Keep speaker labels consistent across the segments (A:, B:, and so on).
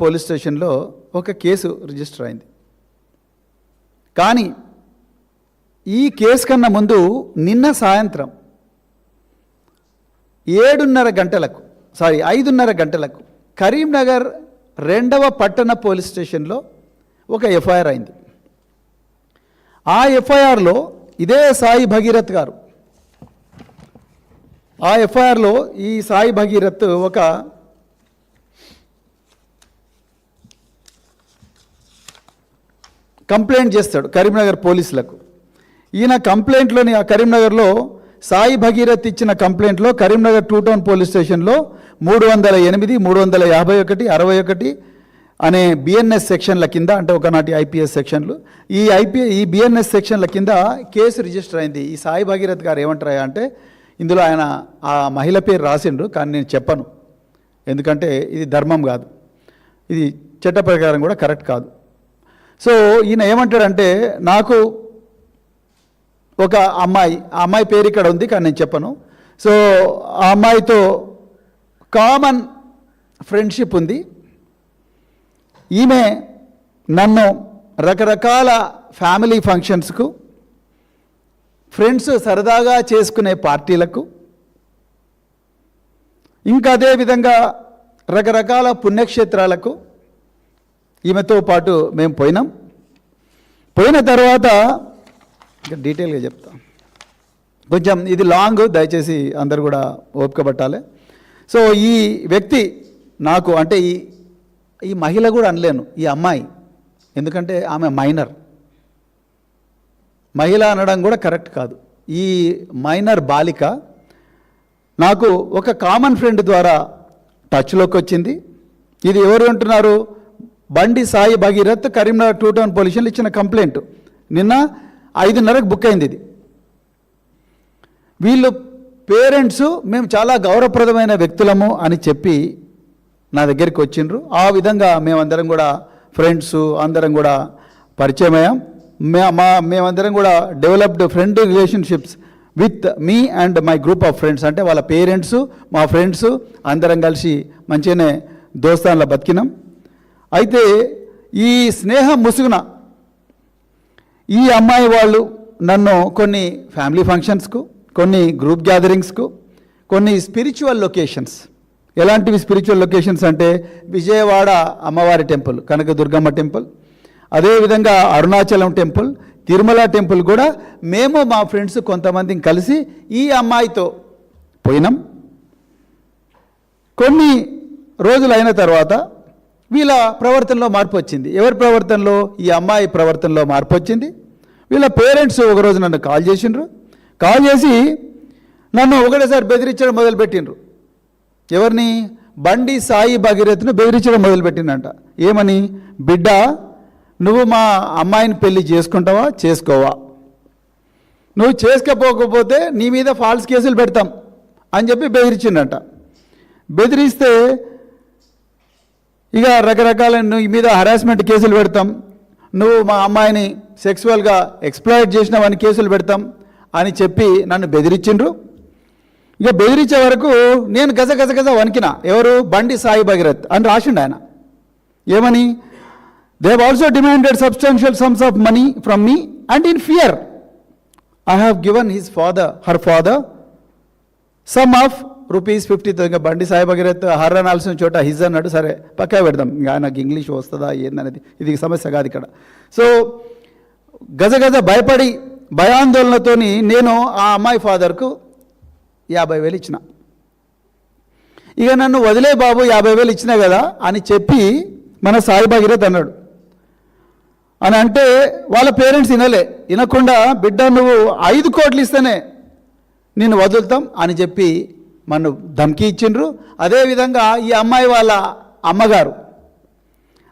A: Police స్టేషన్లో ఒక case register అయింది. కానీ ఈ కేసు కన్నా ముందు నిన్న సాయంత్రం 5:30 గంటలకు కరీంనగర్ 2వ పట్టణ పోలీస్ స్టేషన్లో ఒక ఎఫ్ఐఆర్ అయింది. ఆ ఎఫ్ఐఆర్లో ఇదే సాయి భగీరథ్ గారు, ఆ ఎఫ్ఐఆర్లో ఈ సాయి భగీరథ్ ఒక కంప్లైంట్ చేస్తాడు కరీంనగర్ పోలీసులకు. ఈయన కంప్లైంట్లోని ఆ కరీంనగర్లో సాయి భగీరథ్ ఇచ్చిన కంప్లైంట్లో కరీంనగర్ 2 టౌన్ పోలీస్ స్టేషన్లో 308, 351, 61 అనే బిఎన్ఎస్ సెక్షన్ల కింద, అంటే ఒకనాటి ఐపీఎస్ సెక్షన్లు, ఈ బిఎన్ఎస్ సెక్షన్ల కింద కేసు రిజిస్టర్ అయింది. ఈ సాయి భగీరథ్ గారు ఏమంటారా అంటే, ఇందులో ఆయన ఆ మహిళ పేరు రాసిండ్రు, కానీ నేను చెప్పను, ఎందుకంటే ఇది ధర్మం కాదు, ఇది చట్ట ప్రకారం కూడా కరెక్ట్ కాదు. సో ఈయన ఏమంటాడంటే, నాకు ఒక అమ్మాయి, ఆ అమ్మాయి పేరు ఇక్కడ ఉంది కానీ నేను చెప్పను. సో ఆ అమ్మాయితో కామన్ ఫ్రెండ్షిప్ ఉంది. ఈమె నన్ను రకరకాల ఫ్యామిలీ ఫంక్షన్స్కు, ఫ్రెండ్స్ సరదాగా చేసుకునే పార్టీలకు, ఇంకా అదేవిధంగా రకరకాల పుణ్యక్షేత్రాలకు ఈమెతో పాటు మేము పోయినాం. పోయిన తర్వాత ఇంకా డీటెయిల్గా చెప్తా, కొంచెం ఇది లాంగ్, దయచేసి అందరు కూడా ఓపిక పట్టాలి. సో ఈ వ్యక్తి నాకు, అంటే ఈ మహిళ కూడా అనలేను, ఈ అమ్మాయి, ఎందుకంటే ఆమె మైనర్, మహిళ అనడం కూడా కరెక్ట్ కాదు. ఈ మైనర్ బాలిక నాకు ఒక కామన్ ఫ్రెండ్ ద్వారా టచ్లోకి వచ్చింది. ఇది ఎవరు అంటున్నారు? బండి సాయి భగీరథ్ కరీంనగర్ 2 టౌన్ పోలీసులు ఇచ్చిన కంప్లైంట్ నిన్న 5:30కు బుక్ అయింది. ఇది వీళ్ళు పేరెంట్స్ మేము చాలా గౌరవప్రదమైన వ్యక్తులము అని చెప్పి నా దగ్గరికి వచ్చిండ్రు. ఆ విధంగా మేమందరం కూడా ఫ్రెండ్స్ అందరం కూడా పరిచయం అయ్యాం. మేమందరం కూడా developed friend relationships with me and my group of friends, అంటే వాళ్ళ పేరెంట్స్ మా ఫ్రెండ్స్ అందరం కలిసి మంచిగానే దోస్తాన్లా బతికినాం. అయితే ఈ స్నేహం ముసుగున ఈ అమ్మాయి వాళ్ళు నన్ను కొన్ని ఫ్యామిలీ ఫంక్షన్స్కు, కొన్ని గ్రూప్ గ్యాదరింగ్స్కు, కొన్ని స్పిరిచువల్ లొకేషన్స్, ఎలాంటివి స్పిరిచువల్ లొకేషన్స్ అంటే విజయవాడ అమ్మవారి టెంపుల్, కనకదుర్గమ్మ టెంపుల్, అదేవిధంగా అరుణాచలం టెంపుల్, తిరుమల టెంపుల్ కూడా మేము మా ఫ్రెండ్స్ కొంతమందిని కలిసి ఈ అమ్మాయితో పోయినాం. కొన్ని రోజులు అయిన తర్వాత వీళ్ళ ప్రవర్తనలో మార్పు వచ్చింది. ఎవరి ప్రవర్తనలో? ఈ అమ్మాయి ప్రవర్తనలో మార్పు వచ్చింది. వీళ్ళ పేరెంట్స్ ఒకరోజు నన్ను కాల్ చేసిండ్రు. కాల్ చేసి నన్ను ఒకటేసారి బెదిరించడం మొదలుపెట్టిండ్రు. ఎవరిని? బండి సాయి భగీరథ్ను బెదిరించడం మొదలుపెట్టిందంట. ఏమని? బిడ్డ, నువ్వు మా అమ్మాయిని పెళ్లి చేసుకుంటావా, చేసుకోవా? నువ్వు చేసుకోకపోతే నీ మీద ఫాల్స్ కేసులు పెడతాం అని చెప్పి బెదిరించిందంట. బెదిరిస్తే ఇక రకరకాల నీ మీద హరాస్మెంట్ కేసులు పెడతాం, నువ్వు మా అమ్మాయిని సెక్సువల్గా ఎక్స్ప్లాయిట్ చేసినావని కేసులు పెడతాం అని చెప్పి నన్ను బెదిరించిండ్రు. ఇక బెదిరించే వరకు నేను గజ గజ గజ వణికిన. ఎవరు? బండి సాయి భగీరథ్ అని రాసిండు ఆయన. ఏమని? They have also demanded substantial sums of money from me and in fear I have given her father some of ₹50,000. బండి సాయి భగీరథ్ హర్ అనాల్సిన చోట హిజ్ అన్నాడు. సరే పక్కా పెడదాం, ఇంకా ఆయనకు ఇంగ్లీష్ వస్తుందా ఏందనేది ఇది సమస్య కాదు ఇక్కడ. సో గజగజ భయపడి భయాందోళనతోని నేను ఆ అమ్మాయి ఫాదర్కు 50,000 ఇచ్చిన. ఇక నన్ను వదిలే బాబు, 50,000 ఇచ్చినా కదా అని చెప్పి మన సాయి భగీరథ్ అన్నాడు. అని అంటే వాళ్ళ పేరెంట్స్ వినకుండా బిడ్డ నువ్వు 5 కోట్లు ఇస్తేనే నేను వదులుతాం అని చెప్పి మన ధమ్కి ఇచ్చిండ్రు. అదేవిధంగా ఈ అమ్మాయి వాళ్ళ అమ్మగారు,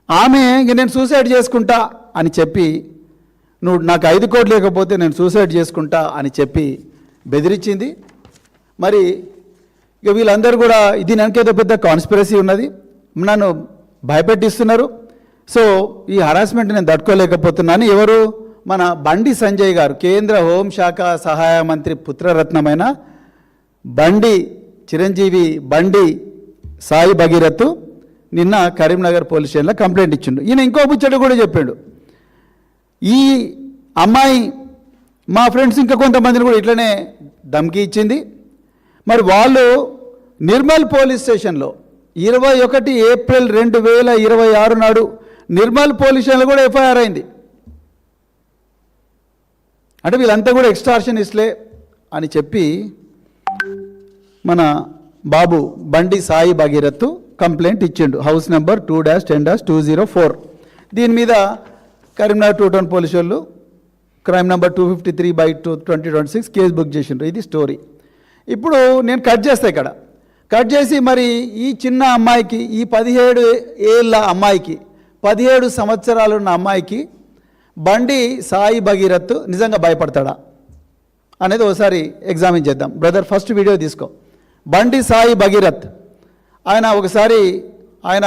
A: ఆమె ఇంక నేను సూసైడ్ చేసుకుంటా అని చెప్పి, నువ్వు నాకు 5 కోట్లు లేకపోతే నేను సూసైడ్ చేసుకుంటా అని చెప్పి బెదిరించింది. మరి ఇక వీళ్ళందరూ కూడా ఇది వెనకేదో పెద్ద కాన్స్పిరసీ ఉన్నది, నన్ను భయపెట్టిస్తున్నారు. సో ఈ హరాస్మెంట్ నేను తట్టుకోలేకపోతున్నాను. ఎవరు? మన బండి సంజయ్ గారు, కేంద్ర హోంశాఖ సహాయ మంత్రి పుత్రరత్నమైన బండి చిరంజీవి బండి సాయి భగీరథ్ నిన్న కరీంనగర్ పోలీస్ స్టేషన్లో కంప్లైంట్ ఇచ్చిండు. ఈయన ఇంకో ముచ్చట కూడా చెప్పాడు, ఈ అమ్మాయి మా ఫ్రెండ్స్ ఇంకా కొంతమందిని కూడా ఇట్లనే ధమ్కి ఇచ్చింది. మరి వాళ్ళు నిర్మల్ పోలీస్ స్టేషన్లో 21 ఏప్రిల్ 2026 నాడు నిర్మల్ పోలీస్ స్టేషన్లో కూడా ఎఫ్ఐఆర్ అయింది. అంటే వీళ్ళంతా కూడా ఎక్స్టార్షనిస్ట్లే అని చెప్పి మన బాబు బండి సాయి భగీరథ్ కంప్లైంట్ ఇచ్చిండు, హౌస్ నెంబర్ 2-10-204. దీని మీద కరీంనగర్ 2 టౌన్ పోలీసు వాళ్ళు క్రైమ్ నెంబర్ 253/2026 కేసు బుక్ చేసిండ్రు. ఇది స్టోరీ. ఇప్పుడు నేను కట్ చేస్తా, ఇక్కడ కట్ చేసి మరి ఈ చిన్న అమ్మాయికి, ఈ 17 ఏళ్ళ అమ్మాయికి, 17 సంవత్సరాలు ఉన్న అమ్మాయికి బండి సాయి భగీరథ్ నిజంగా భయపడతాడా అనేది ఒకసారి ఎగ్జామిన్ చేద్దాం. బ్రదర్ ఫస్ట్ వీడియో తీసుకో. బండి సాయి భగీరథ్ ఆయన ఒకసారి ఆయన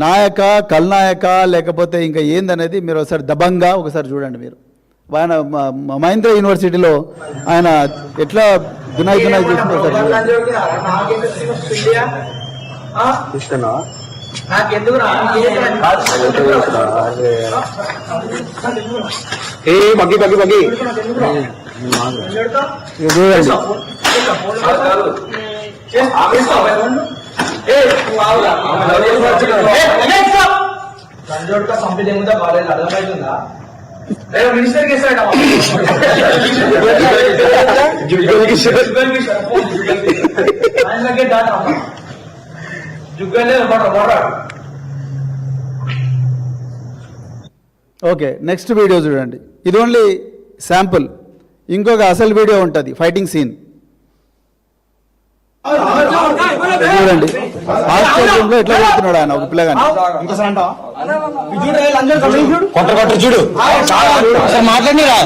A: నాయక, కల్నాయక, లేకపోతే ఇంకా ఏందనేది మీరు ఒకసారి దబంగా ఒకసారి చూడండి. మీరు ఆయన మహేంద్ర యూనివర్సిటీలో ఆయన ఎట్లా దునాయి చేసిన
B: మినిస్టర్
A: ఓకే, నెక్స్ట్ వీడియో చూడండి. ఇది ఓన్లీ శాంపుల్. ఇంకొక అసలు వీడియో ఉంటుంది, ఫైటింగ్ సీన్ చూడండి. ఆస్ట్రేలియంలో ఎట్లా కొడుతున్నాడు ఆయన ఒక పిల్లగాని.
C: చూడు మాట్లాడిరా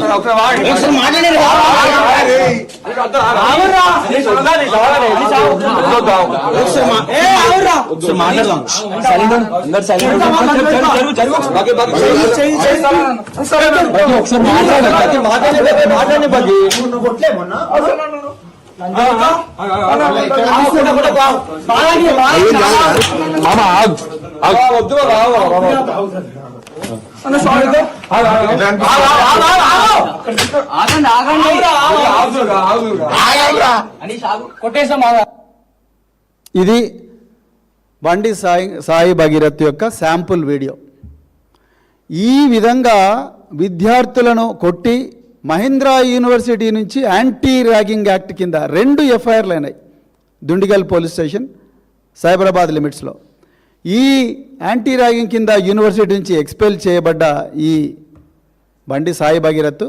A: ఇది బండి సాయి భగీరథ్ యొక్క శాంపుల్ వీడియో. ఈ విధంగా విద్యార్థులను కొట్టి మహేంద్ర యూనివర్సిటీ నుంచి యాంటీ ర్యాగింగ్ యాక్ట్ కింద 2 ఎఫ్ఐఆర్లు అయినాయి. దుండిగల్ పోలీస్ స్టేషన్, సైబరాబాద్ లిమిట్స్లో. ఈ యాంటీ ర్యాగింగ్ కింద యూనివర్సిటీ నుంచి ఎక్స్పెల్ చేయబడ్డ ఈ బండి సాయి భగీరథ్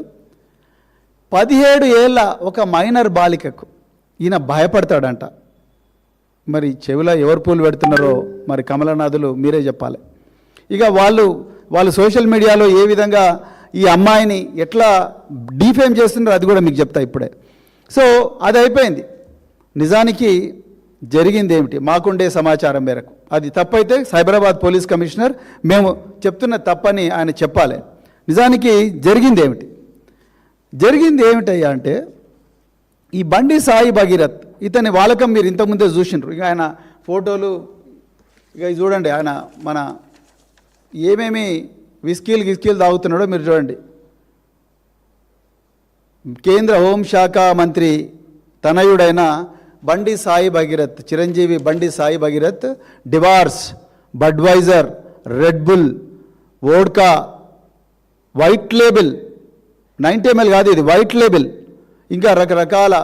A: 17 ఏళ్ళ ఒక మైనర్ బాలికకు ఈయన భయపడతాడంట. మరి చెవిలో ఎవరు పూలు పెడుతున్నారో మరి కమలనాథులు మీరే చెప్పాలి. ఇక వాళ్ళు సోషల్ మీడియాలో ఏ విధంగా ఈ అమ్మాయిని ఎట్లా డీఫేమ్ చేస్తున్నారో అది కూడా మీకు చెప్తా ఇప్పుడే. సో అది అయిపోయింది. నిజానికి జరిగింది ఏమిటి మాకుండే సమాచారం మేరకు, అది తప్పైతే సైబరాబాద్ పోలీస్ కమిషనర్ మేము చెప్తున్న తప్పని ఆయన చెప్పాలి. నిజానికి జరిగింది ఏమిటయ్యా అంటే, ఈ బండి సాయి భగీరథ్ ఇతని వాలకం మీరు ఇంతకుముందే చూసిండ్రు. ఇక ఆయన ఫోటోలు ఇక చూడండి, ఆయన మన ఏమేమి విస్కీలు తాగుతున్నాడో మీరు చూడండి. కేంద్ర హోంశాఖ మంత్రి తనయుడైన బండి Sai Bhagirath, Chiranjeevi Bandi Sai Bhagirath Dewar's, Budweiser, red bull, vodka, white label 90 ml కాదు ఇది, వైట్ లేబుల్, ఇంకా రకరకాల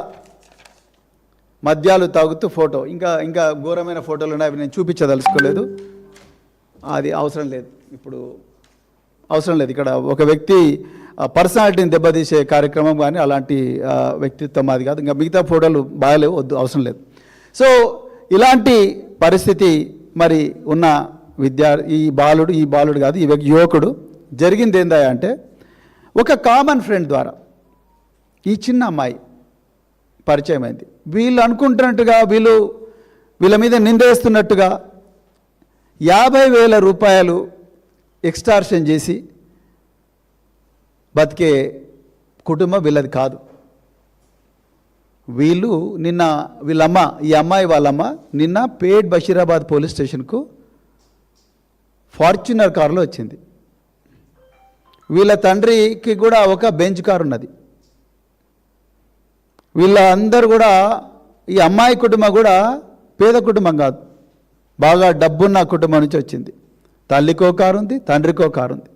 A: మద్యాలు తాగుతూ ఫోటో, ఇంకా ఘోరమైన ఫోటోలు ఉన్నాయి. అవి నేను చూపించదలుచుకోలేదు, అది అవసరం లేదు, ఇప్పుడు అవసరం లేదు. ఇక్కడ ఒక వ్యక్తి పర్సనాలిటీని దెబ్బతీసే కార్యక్రమం కానీ అలాంటి వ్యక్తిత్వం అది కాదు. ఇంకా మిగతా ఫోటోలు బాగాలేవు, వద్దు, అవసరం లేదు. సో ఇలాంటి పరిస్థితి మరి ఉన్న ఈ బాలుడు కాదు, ఈ యువకుడు జరిగింది ఏందా అంటే, ఒక కామన్ ఫ్రెండ్ ద్వారా ఈ చిన్న అమ్మాయి పరిచయం అయింది. వీళ్ళు అనుకుంటున్నట్టుగా, వీళ్ళ మీద నిందేస్తున్నట్టుగా 50,000 రూపాయలు ఎక్స్టార్షన్ చేసి బతికే కుటుంబం వీళ్ళది కాదు. వీళ్ళు నిన్న వీళ్ళమ్మ ఈ అమ్మాయి వాళ్ళమ్మ నిన్న పేట్ బషీరాబాద్ పోలీస్ స్టేషన్కు ఫార్చునర్ కారులో వచ్చింది. వీళ్ళ తండ్రికి కూడా ఒక బెంచ్ కారు ఉన్నది. వీళ్ళ అందరూ కూడా ఈ అమ్మాయి కుటుంబం కూడా పేద కుటుంబం కాదు, బాగా డబ్బున్న కుటుంబం నుంచి వచ్చింది. తల్లికో కారు ఉంది, తండ్రికో కారు ఉంది.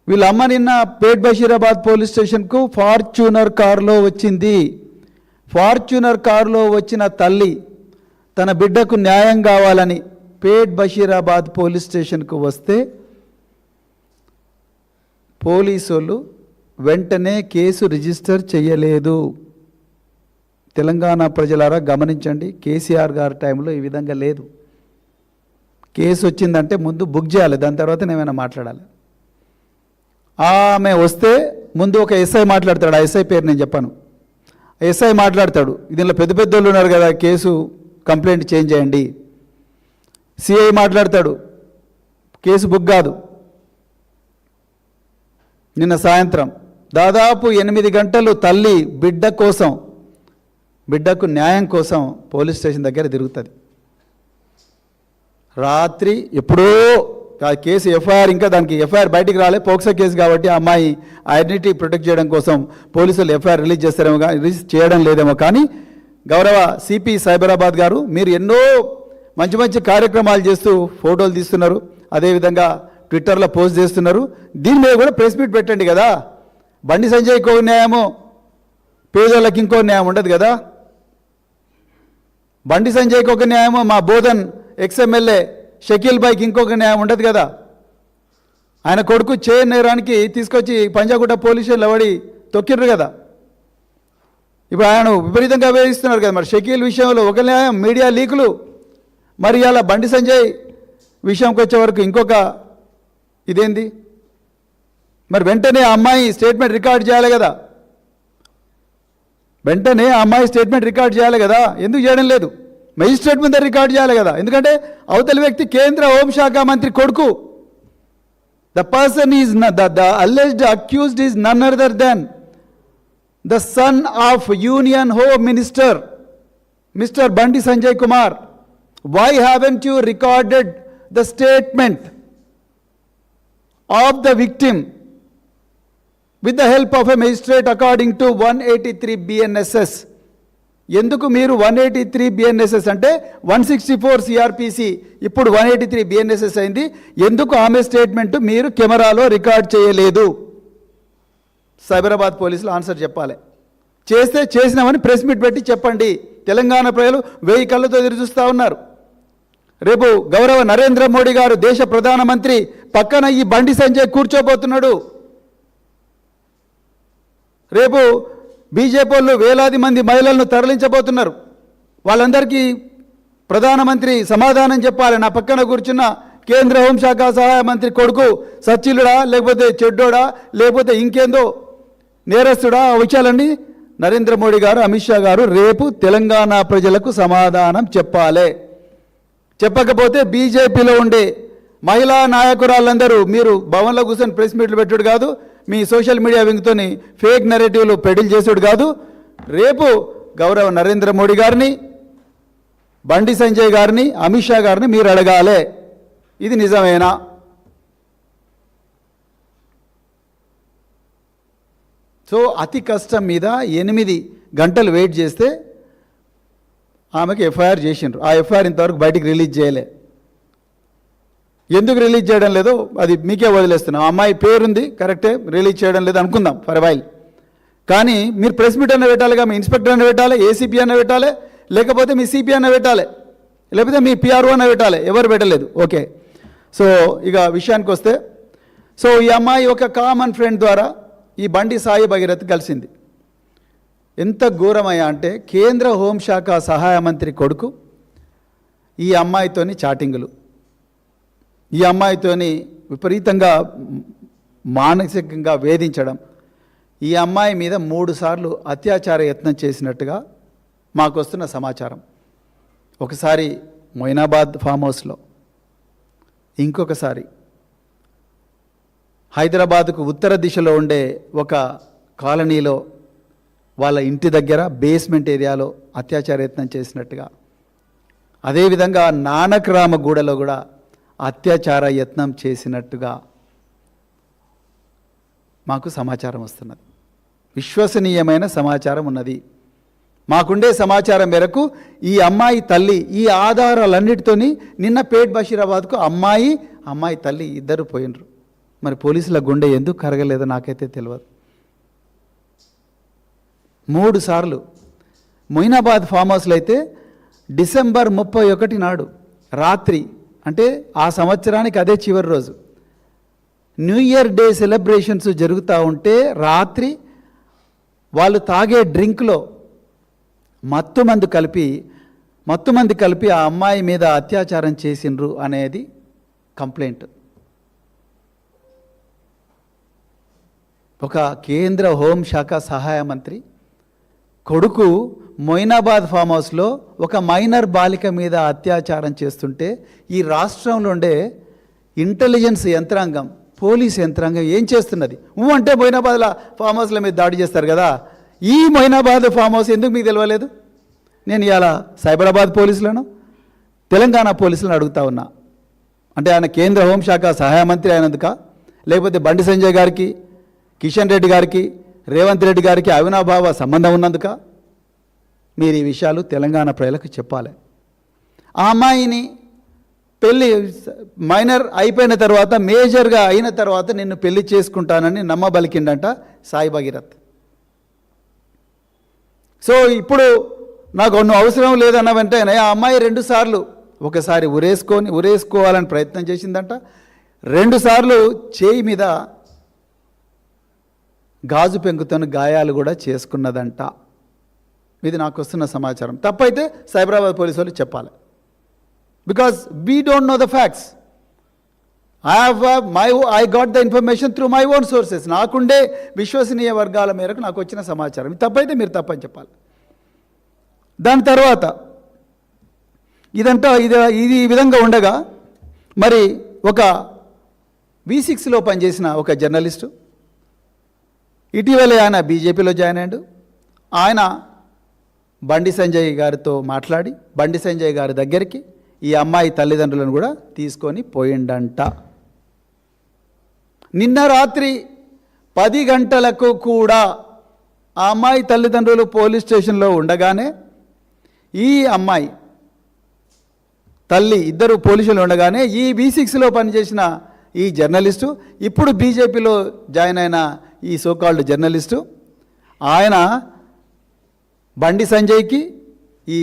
A: వీళ్ళ అమ్మ నిన్న పేట్ బషీరాబాద్ పోలీస్ స్టేషన్కు ఫార్చునర్ కారులో వచ్చింది. ఫార్చునర్ కారులో వచ్చిన తల్లి తన బిడ్డకు న్యాయం కావాలని పేట్ బషీరాబాద్ పోలీస్ స్టేషన్కు వస్తే పోలీసులు వెంటనే కేసు రిజిస్టర్ చేయలేదు. తెలంగాణ ప్రజలారా గమనించండి, కేసీఆర్ గారి టైంలో ఈ విధంగా లేదు. కేసు వచ్చిందంటే ముందు బుక్ చేయాలి, దాని తర్వాత ఏమైనా మాట్లాడాలి. ఆమె వస్తే ముందు ఒక ఎస్ఐ మాట్లాడతాడు. ఆ ఎస్ఐ పేరు నేను చెప్పాను. ఎస్ఐ మాట్లాడతాడు, దీనిలో పెద్ద పెద్ద వాళ్ళు ఉన్నారు కదా, కేసు కంప్లైంట్ చేంజ్ చేయండి. సిఐ మాట్లాడతాడు, కేసు బుక్ కాదు. నిన్న సాయంత్రం దాదాపు 8 గంటలు తల్లి బిడ్డ కోసం, బిడ్డకు న్యాయం కోసం పోలీస్ స్టేషన్ దగ్గర తిరుగుతుంది. రాత్రి ఎప్పుడో ఆ కేసు ఎఫ్ఐఆర్, ఇంకా దానికి ఎఫ్ఐఆర్ బయటికి రాలే, పోక్సో కేసు కాబట్టి ఆ అమ్మాయి ఐడెంటిటీ ప్రొటెక్ట్ చేయడం కోసం పోలీసులు ఎఫ్ఐఆర్ రిలీజ్ చేస్తారేమో, రిలీజ్ చేయడం లేదేమో. కానీ గౌరవ సిపి సైబరాబాద్ గారు, మీరు ఎన్నో మంచి మంచి కార్యక్రమాలు చేస్తూ ఫోటోలు తీస్తున్నారు, అదేవిధంగా ట్విట్టర్లో పోస్ట్ చేస్తున్నారు. దీని మీద కూడా ప్రెస్ మీట్ పెట్టండి కదా. బండి సంజయ్కి ఒక న్యాయమో పేదోళ్ళకి ఇంకో న్యాయం ఉండదు కదా. బండి సంజయ్కి ఒక న్యాయమో మా బోధన్ ఎక్స్ఎమ్మెల్యే షకీల్ బాయ్కి ఇంకొక న్యాయం ఉండదు కదా. ఆయన కొడుకు నేరానికి తీసుకొచ్చి పంజాగుట్ట పోలీస్ స్టేషన్లో పడి తొక్కిర్రు కదా. ఇప్పుడు ఆయన విపరీతంగా వేధిస్తున్నారు కదా. మరి షకీల్ విషయంలో ఒక న్యాయం, మీడియా లీకులు, మరి అలా బండి సంజయ్ విషయంకి వచ్చే వరకు ఇంకొక ఇదేంది? మరి వెంటనే ఆ అమ్మాయి స్టేట్మెంట్ రికార్డ్ చేయాలి కదా. వెంటనే ఆ అమ్మాయి స్టేట్మెంట్ రికార్డ్ చేయాలి కదా. ఎందుకు చేయడం లేదు? మెజిస్ట్రేట్ ముందర రికార్డ్ చేయాలి కదా. ఎందుకంటే అవతలి వ్యక్తి కేంద్ర హోంశాఖ మంత్రి కొడుకు. The person is the alleged accused is none other than the son of union home minister mister Bandi Sanjay Kumar. Why haven't you recorded the statement of the victim with the help of a magistrate according to 183 BNSS? ఎందుకు మీరు 183 BNSS అంటే 164 CRPC ఇప్పుడు 183 BNSS అయింది. ఎందుకు ఆమె statement మీరు కెమెరాలో record చేయలేదు? సైబరాబాద్ పోలీసులు ఆన్సర్ చెప్పాలి. చేస్తే చేసినామని ప్రెస్ మీట్ పెట్టి చెప్పండి. తెలంగాణ ప్రజలు 1000 కళ్ళతో ఎదురు చూస్తూ ఉన్నారు. రేపు గౌరవ నరేంద్ర మోడీ గారు దేశ ప్రధానమంత్రి పక్కన ఈ బండి సంజయ్ కూర్చోబోతున్నాడు. రేపు బీజేపీ వాళ్ళు వేలాది మంది మహిళలను తరలించబోతున్నారు. వాళ్ళందరికీ ప్రధానమంత్రి సమాధానం చెప్పాలి. నా పక్కన కూర్చున్న కేంద్ర హోంశాఖ సహాయ మంత్రి కొడుకు సచ్చిలుడా, లేకపోతే చెడ్డోడా, లేకపోతే ఇంకేందో నేరస్తుడా, ఆ విషయాలన్నీ నరేంద్ర మోడీ గారు, అమిత్ షా గారు రేపు తెలంగాణ ప్రజలకు సమాధానం చెప్పాలి. చెప్పకపోతే బీజేపీలో ఉండే మహిళా నాయకురాళ్ళందరూ మీరు భవన్లో కూర్చొని ప్రెస్ మీట్లు పెట్టుడు కాదు, మీ సోషల్ మీడియా వింగ్తోని ఫేక్ నెరేటివ్లు పెడిల్ చేసుడు కాదు. రేపు గౌరవ నరేంద్ర మోడీ గారిని, బండి సంజయ్ గారిని, అమిత్ షా గారిని మీరు అడగాలి, ఇది నిజమేనా? సో అతి కష్టం మీద 8 గంటలు వెయిట్ చేస్తే ఆమెకి ఎఫ్ఐఆర్ చేసిండ్రు. ఆ ఎఫ్ఐఆర్ ఇంతవరకు బయటికి రిలీజ్ చేయలే. ఎందుకు రిలీజ్ చేయడం లేదో అది మీకే వదిలేస్తున్నాం. అమ్మాయి పేరుంది కరెక్టే, రిలీజ్ చేయడం లేదు అనుకుందాం ఫర్ వైల్. కానీ మీరు ప్రెస్ మీట్ అన్న పెట్టాలిగా, మీ ఇన్స్పెక్టర్ అన్న పెట్టాలి, ఏసీపీ అన్న పెట్టాలి, లేకపోతే మీ సిపి అన్న పెట్టాలి, లేకపోతే మీ పిఆర్ఓ అన్న పెట్టాలి. ఎవరు పెట్టలేదు. ఓకే, సో ఇక విషయానికి వస్తే, సో ఈ అమ్మాయి ఒక కామన్ ఫ్రెండ్ ద్వారా ఈ బండి సాయి భగీరథ్ కలిసింది. ఎంత ఘోరమయ్యా అంటే కేంద్ర హోంశాఖ సహాయ మంత్రి కొడుకు ఈ అమ్మాయితోని చాటింగులు, ఈ అమ్మాయితోని విపరీతంగా మానసికంగా వేధించడం, ఈ అమ్మాయి మీద 3 సార్లు అత్యాచార యత్నం చేసినట్టుగా మాకు వస్తున్న సమాచారం. ఒకసారి మొయినాబాద్ ఫామ్ హౌస్లో, ఇంకొకసారి హైదరాబాద్కు ఉత్తర దిశలో ఉండే ఒక కాలనీలో వాళ్ళ ఇంటి దగ్గర బేస్మెంట్ ఏరియాలో అత్యాచార యత్నం చేసినట్టుగా, అదేవిధంగా నానక్రామగూడలో కూడా అత్యాచార యత్నం చేసినట్టుగా మాకు సమాచారం వస్తున్నది. విశ్వసనీయమైన సమాచారం ఉన్నది. మాకుండే సమాచారం మేరకు ఈ అమ్మాయి తల్లి ఈ ఆధారాలన్నిటితోని నిన్న పేట్ బషీరాబాద్కు అమ్మాయి తల్లి ఇద్దరు పోయినరు. మరి పోలీసుల గుండె ఎందుకు కరగలేదో నాకైతే తెలియదు. 3 సార్లు మొయినాబాద్ ఫామ్ హౌస్లో అయితే డిసెంబర్ 31 నాడు రాత్రి, అంటే ఆ సంవత్సరానికి అదే చివరి రోజు, న్యూ ఇయర్ డే సెలబ్రేషన్స్ జరుగుతూ ఉంటే రాత్రి వాళ్ళు తాగే డ్రింక్లో మత్తుమందు కలిపి ఆ అమ్మాయి మీద అత్యాచారం చేసిండ్రు అనేది కంప్లైంట్. ఒక కేంద్ర హోంశాఖ సహాయ మంత్రి కొడుకు మొయినాబాద్ ఫామ్ హౌస్లో ఒక మైనర్ బాలిక మీద అత్యాచారం చేస్తుంటే ఈ రాష్ట్రంలో ఉండే ఇంటెలిజెన్స్ యంత్రాంగం, పోలీస్ యంత్రాంగం ఏం చేస్తున్నది? అంటే మొయినాబాద్లో ఫామ్ హౌస్ల మీద దాడి చేస్తారు కదా, ఈ మొయినాబాద్ ఫామ్ హౌస్ ఎందుకు మీకు తెలియలేదు? నేను ఇవాళ సైబరాబాద్ పోలీసులను, తెలంగాణ పోలీసులను అడుగుతా ఉన్నా. అంటే ఆయన కేంద్ర హోంశాఖ సహాయ మంత్రి అయినందుక, లేకపోతే బండి సంజయ్ గారికి, కిషన్ రెడ్డి గారికి, రేవంత్ రెడ్డి గారికి అవినాభావ సంబంధం ఉన్నందుక? మీరు ఈ విషయాలు తెలంగాణ ప్రజలకు చెప్పాలి. ఆ అమ్మాయిని పెళ్ళి మైనర్ అయిపోయిన తర్వాత, మేజర్గా అయిన తర్వాత నిన్ను పెళ్లి చేసుకుంటానని నమ్మబలికిండంట సాయి భగీరథ్. సో ఇప్పుడు నాకు నువ్వు అవసరం లేదన్న వెంటనే ఆ అమ్మాయి 2 సార్లు, ఒకసారి ఉరేసుకోవాలని ప్రయత్నం చేసిందంట, 2 సార్లు చేయి మీద గాజు పెంకుతోని గాయాలు కూడా చేసుకున్నదంట. ఇది నాకు వస్తున్న సమాచారం. తప్పైతే సైబరాబాద్ పోలీసు వాళ్ళు చెప్పాలి. Because we don't know the facts. I got the information through my own sources. నాకుండే విశ్వసనీయ వర్గాల మేరకు నాకు వచ్చిన సమాచారం. ఇది తప్పైతే మీరు తప్పని చెప్పాలి. దాని తర్వాత ఇది ఈ విధంగా ఉండగా, మరి ఒక V6లో పనిచేసిన ఒక జర్నలిస్టు ఇటీవలే ఆయన బీజేపీలో జాయిన్ అయ్యాడు. ఆయన బండి సంజయ్ గారితో మాట్లాడి బండి సంజయ్ గారి దగ్గరికి ఈ అమ్మాయి తల్లిదండ్రులను కూడా తీసుకొని పోయిండంట. నిన్న రాత్రి 10 గంటలకు కూడా ఆ అమ్మాయి తల్లిదండ్రులు పోలీస్ స్టేషన్లో ఉండగానే ఈ అమ్మాయి తల్లి ఇద్దరు పోలీసులు ఉండగానే ఈ V6లో పనిచేసిన ఈ జర్నలిస్టు, ఇప్పుడు బీజేపీలో జాయిన్ అయిన ఈ సోకాల్డ్ జర్నలిస్టు, ఆయన బండి సంజయ్కి ఈ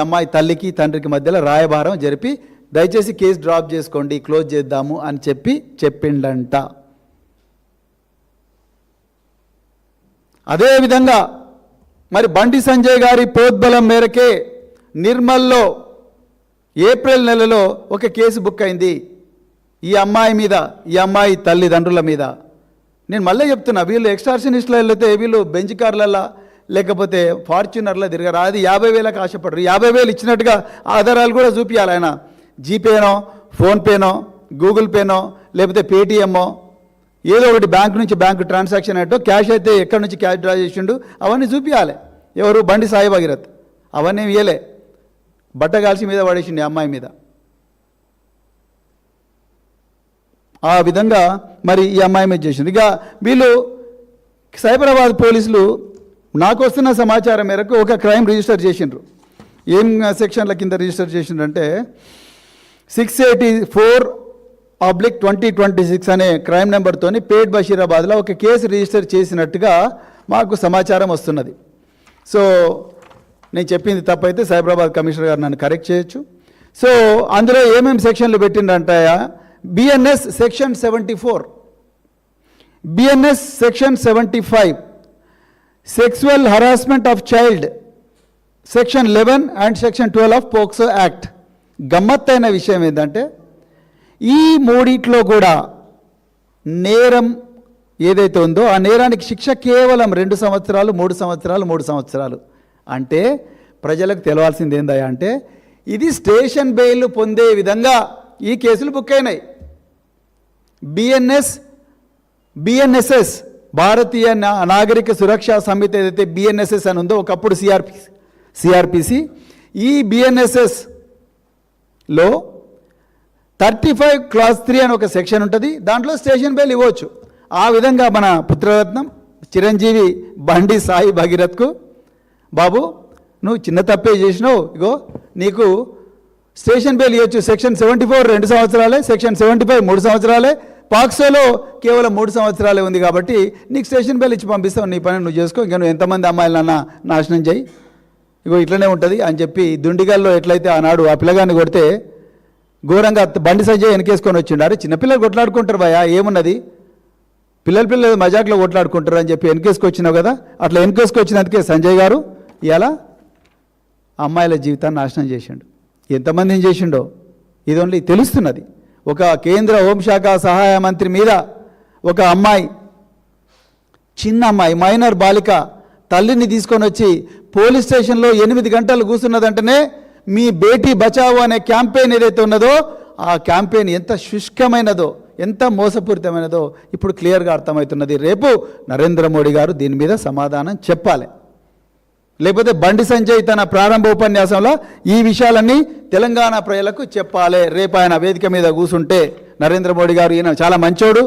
A: అమ్మాయి తల్లికి తండ్రికి మధ్యలో రాయబారం జరిపి దయచేసి కేసు డ్రాప్ చేసుకోండి, క్లోజ్ చేద్దాము అని చెప్పిండంట. అదేవిధంగా మరి బండి సంజయ్ గారి ప్రోద్బలం మేరకే నిర్మల్లో ఏప్రిల్ నెలలో ఒక కేసు బుక్ అయింది ఈ అమ్మాయి మీద, ఈ అమ్మాయి తల్లిదండ్రుల మీద. నేను మళ్ళీ చెప్తున్నా, వీళ్ళు ఎక్స్టార్షనిస్టులు వెళ్తే వీళ్ళు బెంచ్ కార్లల్లో లేకపోతే ఫార్చ్యూనర్లో తిరగరు. అది 50,000కి ఆశపడరు. 50,000 ఇచ్చినట్టుగా ఆధారాలు కూడా చూపించాలి. ఆయన జీపేనో, ఫోన్పేనో, గూగుల్ పేనో, లేకపోతే పేటీఎమ్మో, ఏదో ఒకటి బ్యాంక్ నుంచి బ్యాంకు ట్రాన్సాక్షన్ ఏంటో, క్యాష్ అయితే ఎక్కడి నుంచి క్యాష్ డ్రా చేసిండు అవన్నీ చూపించాలి. ఎవరు? బండి సాయి భగీరథ్. అవన్నీ ఇయ్యలే, బట్టగాల్చి మీద పడేసిండు అమ్మాయి మీద. ఆ విధంగా మరి ఈ అమ్మాయి మీద చేసింది. ఇక వీళ్ళు సైబరాబాద్ పోలీసులు నాకు వస్తున్న సమాచారం మేరకు ఒక క్రైమ్ రిజిస్టర్ చేసిండ్రు. ఏం సెక్షన్ల కింద రిజిస్టర్ చేసిండ్రంటే 684/2026 అనే క్రైమ్ నెంబర్తోని పేట్ బషీరాబాద్లో ఒక కేసు రిజిస్టర్ చేసినట్టుగా మాకు సమాచారం వస్తున్నది. సో నేను చెప్పింది తప్పైతే సైబరాబాద్ కమిషనర్ గారు నన్ను కరెక్ట్ చేయొచ్చు. సో అందులో ఏమేమి సెక్షన్లు పెట్టిండంటాయా? BNS section 74, BNS section 75, sexual harassment of child section 11 and section 12 of POCSO act. గమ్మత్తైన విషయం ఏంటంటే ఈ మూడిట్లో కూడా నేరం ఏదైతే ఉందో ఆ నేరానికి శిక్ష కేవలం 2 సంవత్సరాలు, 3 సంవత్సరాలు, 3 సంవత్సరాలు. అంటే ప్రజలకు తెలవాల్సింది ఏందయ్యా అంటే ఇది స్టేషన్ బెయిల్ పొందే విధంగా ఈ కేసులు బుక్ అయినాయి. BNSS భారతీయ నాగరిక సురక్షా సమితి ఏదైతే బిఎన్ఎస్ఎస్ అని ఉందో, ఒకప్పుడు సిఆర్పిసి, ఈ బిఎన్ఎస్ఎస్లో 35 క్లాస్ 3 అని ఒక సెక్షన్ ఉంటుంది. దాంట్లో స్టేషన్ బెయిల్ ఇవ్వచ్చు. ఆ విధంగా మన పుత్రరత్నం చిరంజీవి బండి సాయి భగీరథ్కు, బాబు నువ్వు చిన్న తప్పే చేసినావు, ఇగో నీకు స్టేషన్ బెయిల్ ఇవ్వచ్చు. సెక్షన్ 74 2 సంవత్సరాలే, సెక్షన్ 75 3 సంవత్సరాలే, పాక్సోలో కేవలం 3 సంవత్సరాలే ఉంది కాబట్టి నీకు స్టేషన్ బెయిల్ ఇచ్చి పంపిస్తావు, నీ పని నువ్వు చేసుకో, ఇంకా నువ్వు ఎంతమంది అమ్మాయిలన్నా నాశనం చేయి, ఇగో ఇట్లనే ఉంటుంది అని చెప్పి దుండిగల్లో ఎట్లయితే ఆనాడు ఆ పిల్లగాన్ని కొడితే ఘోరంగా బండి సంజయ్ వెనకేసుకొని వచ్చిండారు. చిన్నపిల్లలు కొట్లాడుకుంటారు భయ, ఏమున్నది, పిల్లలు మజాక్లో కొట్లాడుకుంటారు అని చెప్పి వెనకేసుకొచ్చినావు కదా, అట్లా వెనకేసుకొచ్చినందుకే సంజయ్ గారు ఇలా అమ్మాయిల జీవితాన్ని నాశనం చేసిండు. ఎంతమందిని చేసిండో ఇది ఓన్లీ తెలుస్తున్నది. ఒక కేంద్ర హోంశాఖ సహాయ మంత్రి మీద ఒక అమ్మాయి, చిన్న అమ్మాయి, మైనర్ బాలిక తల్లిని తీసుకొని వచ్చి పోలీస్ స్టేషన్లో 8 గంటలు కూర్చున్నదంటేనే మీ బేటీ బచావో అనే క్యాంపెయిన్ ఏదైతే ఉన్నదో ఆ క్యాంపెయిన్ ఎంత శుష్కమైనదో, ఎంత మోసపూరితమైనదో ఇప్పుడు క్లియర్గా అర్థమవుతున్నది. రేపు నరేంద్ర మోడీ గారు దీని మీద సమాధానం చెప్పాలి. లేకపోతే బండి సంజయ్ తన ప్రారంభ ఉపన్యాసంలో ఈ విషయాలన్నీ తెలంగాణ ప్రజలకు చెప్పాలి. రేపు ఆయన వేదిక మీద కూర్చుంటే నరేంద్ర మోడీ గారు, ఈయన చాలా మంచోడు,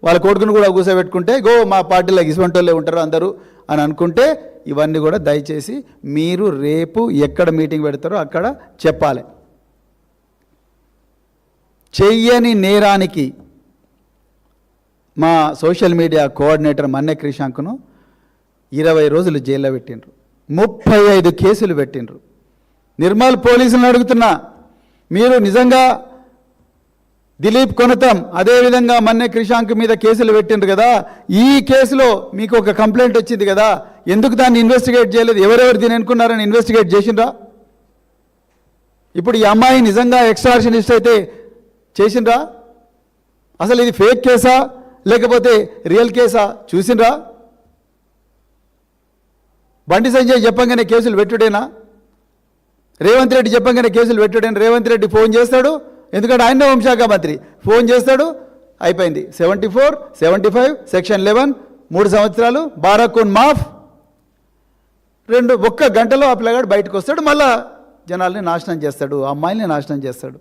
A: వాళ్ళ కొడుకును కూడా కూర్చోబెట్టుకుంటే గో మా పార్టీలో ఇసువంటోళ్ళే ఉంటారు అందరూ అని అనుకుంటే, ఇవన్నీ కూడా దయచేసి మీరు రేపు ఎక్కడ మీటింగ్ పెడతారో అక్కడ చెప్పాలి. చెయ్యని నేరానికి మా సోషల్ మీడియా కోఆర్డినేటర్ మన్నె క్రిషాంక్ను 20 రోజులు జైల్లో పెట్టిండ్రు, 35 కేసులు పెట్టిండ్రు. నిర్మల్ పోలీసులను అడుగుతున్నా, మీరు నిజంగా దిలీప్ కొనతం అదేవిధంగా మన్నె క్రిషాంక్ మీద కేసులు పెట్టిండ్రు కదా, ఈ కేసులో మీకు ఒక కంప్లైంట్ వచ్చింది కదా, ఎందుకు దాన్ని ఇన్వెస్టిగేట్ చేయలేదు, ఎవరెవరు దీన్ని అనుకున్నారని ఇన్వెస్టిగేట్ చేసిండ్రా? ఇప్పుడు ఈ అమ్మాయి నిజంగా ఎక్స్ట్రాక్షనిస్ట్ అయితే చేసిండ్రా? అసలు ఇది ఫేక్ కేసా లేకపోతే రియల్ కేసా చూసిండ్రా? బండి సంజయ్ చెప్పంగానే కేసులు పెట్టుడేనా? రేవంత్ రెడ్డి చెప్పంగానే కేసులు పెట్టుడేనా? రేవంత్ రెడ్డి ఫోన్ చేస్తాడు, ఎందుకంటే ఆయన హోంశాఖ మంత్రి, ఫోన్ చేస్తాడు, అయిపోయింది. 74, 75, సెక్షన్ 11 3 సంవత్సరాలు, బారాకూన్ మాఫ్, 1 గంటలో ఆ పిల్లగాడు బయటకు వస్తాడు, మళ్ళా జనాల్ని నాశనం చేస్తాడు, అమ్మాయిల్ని నాశనం చేస్తాడు.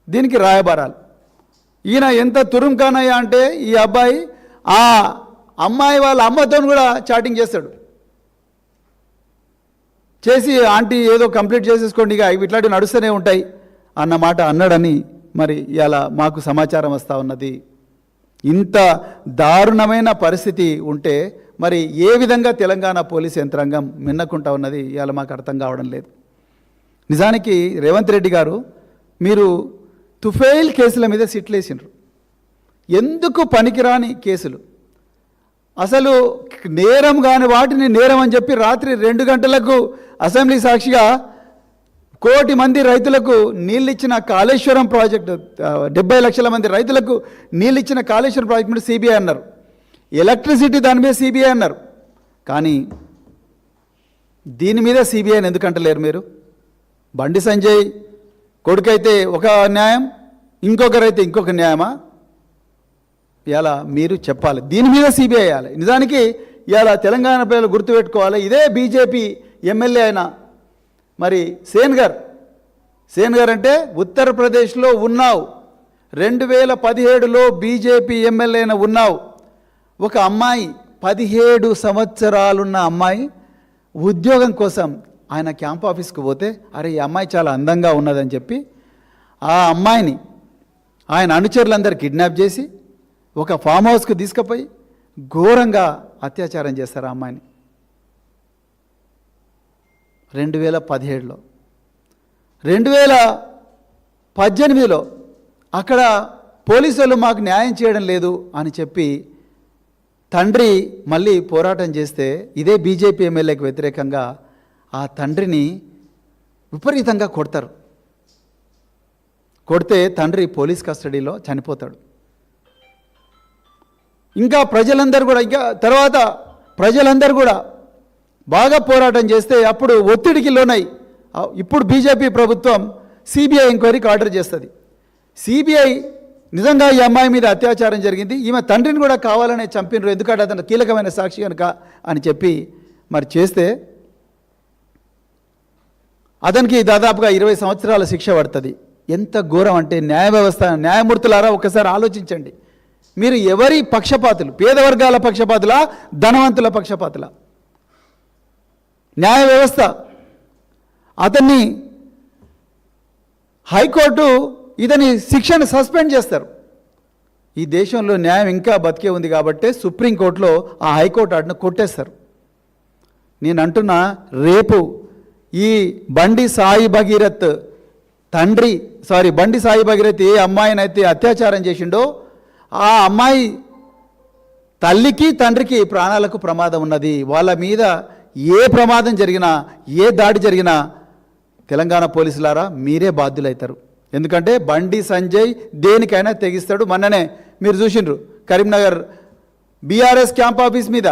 A: దీనికి రాయబారాలు. ఈయన ఎంత తురుంకానయ్య అంటే ఈ అబ్బాయి ఆ అమ్మాయి వాళ్ళ అమ్మతో కూడా చాటింగ్ చేస్తాడు, చేసి ఆంటీ ఏదో కంప్లీట్ చేసేసుకోండి ఇక ఇట్లాంటివి నడుస్తూనే ఉంటాయి అన్నమాట అన్నాడని మరి ఇలా మాకు సమాచారం వస్తూ ఉన్నది. ఇంత దారుణమైన పరిస్థితి ఉంటే మరి ఏ విధంగా తెలంగాణ పోలీస్ యంత్రాంగం మిన్నకుంటా ఉన్నది ఇవాళ మాకు అర్థం కావడం లేదు. నిజానికి రేవంత్ రెడ్డి గారు మీరు తుఫైల్ కేసుల మీద సిట్లేసిండ్రు, ఎందుకు పనికిరాని కేసులు, అసలు నేరం కాని వాటిని నేరం అని చెప్పి రాత్రి 2 గంటలకు అసెంబ్లీ సాక్షిగా 1 కోటి మంది రైతులకు నీళ్ళిచ్చిన కాళేశ్వరం ప్రాజెక్టు, 70 లక్షల మంది రైతులకు నీళ్ళిచ్చిన కాళేశ్వరం ప్రాజెక్ట్ మీద సిబిఐ అన్నారు, ఎలక్ట్రిసిటీ దాని మీద సిబిఐ అన్నారు. కానీ దీని మీద సిబిఐని ఎందుకంటలేరు మీరు? బండి సంజయ్ కొడుకైతే ఒక న్యాయం, ఇంకొకరైతే ఇంకొక న్యాయమా? ఇలా మీరు చెప్పాలి, దీని మీద సిబిఐ వేయాలి. నిజానికి ఇలా తెలంగాణ ప్రజలు గుర్తుపెట్టుకోవాలి, ఇదే బీజేపీ ఎమ్మెల్యే అయిన మరి సేన్ గారు అంటే ఉత్తరప్రదేశ్లో ఉన్నావు, 2017లో బీజేపీ ఎమ్మెల్యే అయిన ఉన్నావు. ఒక అమ్మాయి 17 సంవత్సరాలున్న అమ్మాయి ఉద్యోగం కోసం ఆయన క్యాంప్ ఆఫీస్కి పోతే, అరే ఈ అమ్మాయి చాలా అందంగా ఉన్నదని చెప్పి ఆ అమ్మాయిని ఆయన అనుచరులందరూ కిడ్నాప్ చేసి ఒక ఫామ్ హౌస్కి తీసుకుపోయి ఘోరంగా అత్యాచారం చేస్తారు ఆ అమ్మాయిని 2017లో. 2018లో అక్కడ పోలీసులు మాకు న్యాయం చేయడం లేదు అని చెప్పి తండ్రి మళ్ళీ పోరాటం చేస్తే, ఇదే బీజేపీ ఎమ్మెల్యేకి వ్యతిరేకంగా ఆ తండ్రిని విపరీతంగా కొడతారు. కొడితే తండ్రి పోలీస్ కస్టడీలో చనిపోతాడు. ఇంకా తర్వాత ప్రజలందరూ కూడా బాగా పోరాటం చేస్తే అప్పుడు ఒత్తిడికి లోనై ఇప్పుడు బీజేపీ ప్రభుత్వం సిబిఐ ఎంక్వైరీకి ఆర్డర్ చేస్తుంది. సిబిఐ నిజంగా ఈ అమ్మాయి మీద అత్యాచారం జరిగింది, ఈమె తండ్రిని కూడా కావాలనే చంపినరు, ఎందుకంటే అతను కీలకమైన సాక్షి కనుక అని చెప్పి మరి చేస్తే అతనికి దాదాపుగా 20 సంవత్సరాల శిక్ష పడుతుంది. ఎంత ఘోరం అంటే న్యాయ వ్యవస్థ, న్యాయమూర్తులారా ఒకసారి ఆలోచించండి. మీరు ఎవరి పక్షపాతులు? పేద వర్గాల పక్షపాతులా, ధనవంతుల పక్షపాతులా? న్యాయ వ్యవస్థ అతన్ని హైకోర్టు ఇతని శిక్షను సస్పెండ్ చేస్తారు. ఈ దేశంలో న్యాయం ఇంకా బతికే ఉంది కాబట్టి సుప్రీంకోర్టులో ఆ హైకోర్టు ఆర్డర్ను కొట్టేస్తారు. నేను అంటున్నా, రేపు ఈ బండి సాయి భగీరథ్ బండి సాయి భగీరథ్ ఏ అమ్మాయినైతే అత్యాచారం చేసిండో ఆ అమ్మాయి తల్లికి తండ్రికి ప్రాణాలకు ప్రమాదం ఉన్నది. వాళ్ళ మీద ఏ ప్రమాదం జరిగినా, ఏ దాడి జరిగినా తెలంగాణ పోలీసులారా మీరే బాధ్యులవుతారు. ఎందుకంటే బండి సంజయ్ దేనికైనా తెగిస్తాడు. మొన్ననే మీరు చూసిండ్రు కరీంనగర్ బీఆర్ఎస్ క్యాంప్ ఆఫీస్ మీద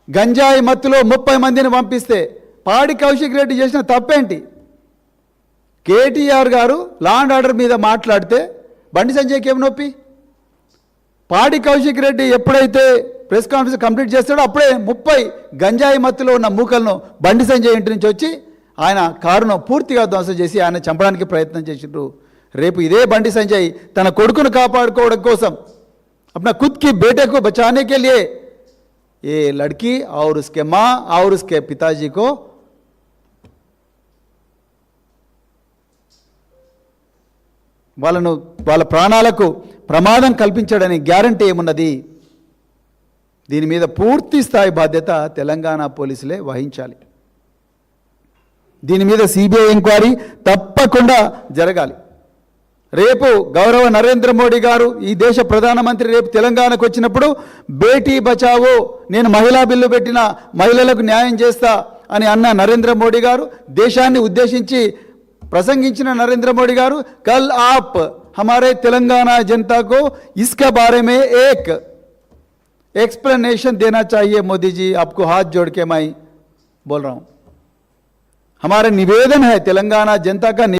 A: గంజాయి మత్తులో 30 మందిని పంపిస్తే పాడి కౌశిక్ రెడ్డి చేసిన తప్పేంటి? కేటీఆర్ గారు లా అండ్ ఆర్డర్ మీద మాట్లాడితే బండి సంజయ్కి ఏమి నొప్పి? పాడి కౌశిక్ రెడ్డి ఎప్పుడైతే ప్రెస్ కాన్ఫరెన్స్ కంప్లీట్ చేస్తాడో అప్పుడే 30 గంజాయి మత్తులో ఉన్న మూకలను బండి సంజయ్ ఇంటి నుంచి వచ్చి ఆయన కారును పూర్తిగా ధ్వంసం చేసి ఆయన చంపడానికి ప్రయత్నం చేసిండ్రు. రేపు ఇదే బండి సంజయ్ తన కొడుకును కాపాడుకోవడం కోసం अपना खुद की बेटे को बचाने के लिए ये लड़की और उसके माँ और उसके पिताजी को వాళ్ళ ప్రాణాలకు ప్రమాదం కల్పించడని గ్యారంటీ ఏమున్నది? దీని మీద పూర్తి స్థాయి బాధ్యత తెలంగాణ పోలీసులే వహించాలి. దీని మీద సిబిఐ ఎంక్వైరీ తప్పకుండా జరగాలి. రేపు గౌరవ నరేంద్ర మోడీ గారు ఈ దేశ ప్రధానమంత్రి రేపు తెలంగాణకు వచ్చినప్పుడు బేటీ బచావో, నేను మహిళా బిల్లు పెట్టిన మహిళలకు న్యాయం చేస్తా అని అన్న నరేంద్ర మోడీ గారు, దేశాన్ని ఉద్దేశించి ప్రసంగించిన నరేంద్ర మోడీ గారు, कल आप हमारे तेलंगाना जनता को इसके बारे में एक एक्सप्लेनेशन देना चाहिए मोदी जी, आपको हाथ जोड़ के मैं बोल रहा हूं. हमारा निवेदन है तेलंगाना जनता का